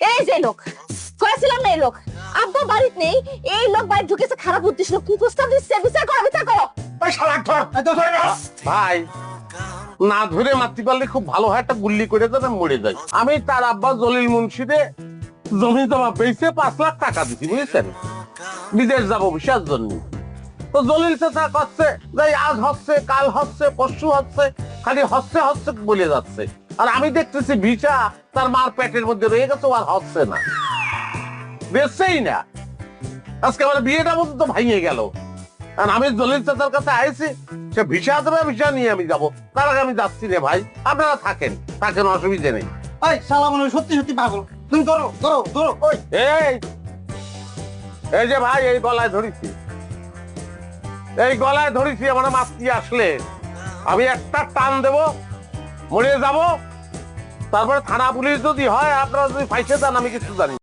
এই যে লোক কয়েছিলাম এই লোক আব্বা বাড়িতে নেই, এই লোক বাড়ি ঢুকেছে, খারাপ উদ্দেশ্য কুপ্রস্তাব দিচ্ছে, বিচার করো বিচার করো। ওই শালা ধর, এই তো ধরে না। ভাই না ধরে মারতে পারলে খুব ভালো হয়, একটা গুল্লি করে দেন মরে যায়। আমি তার আব্বা জলিল মুন্সিদে জমি জমা পেয়েছে 5 লাখ টাকা দিচ্ছি, বুঝেছেন? বিদেশ যাবো ভিসার জন্য। তো জলিল চাচা করছে যে আজ হচ্ছে, কাল হচ্ছে, পরশু হচ্ছে, খালি হচ্ছে হচ্ছে বলে যাচ্ছে। আর আমি দেখতেছি ভিসা তার মার পেটের মধ্যে রয়ে গেছে, আর হচ্ছে না, দেখছেই না। আজকে আমার বিয়েটা পর্যন্ত ভাঙিয়ে গেল। আর আমি জলিল চাচার কাছে আইছি, সে ভিসা দেবে, ভিসা নিয়ে আমি যাবো। তার আগে আমি যাচ্ছি রে ভাই, আপনারা থাকেন, অসুবিধে নেই। ওই শালা মনে হয় সত্যি সত্যি পাগল। তুমি ধরো ধরো ধরো। ওই এই এই যে ভাই, এই গলায় ধরেছি, এই গলায় ধরেছি। আমার মাতৃ আসলে আমি একটা টান দেব, মরে যাব। তারপরে থানা পুলিশ যদি হয়, আপনারা যদি ফাইসে দেন, আমি কিছু জানি না।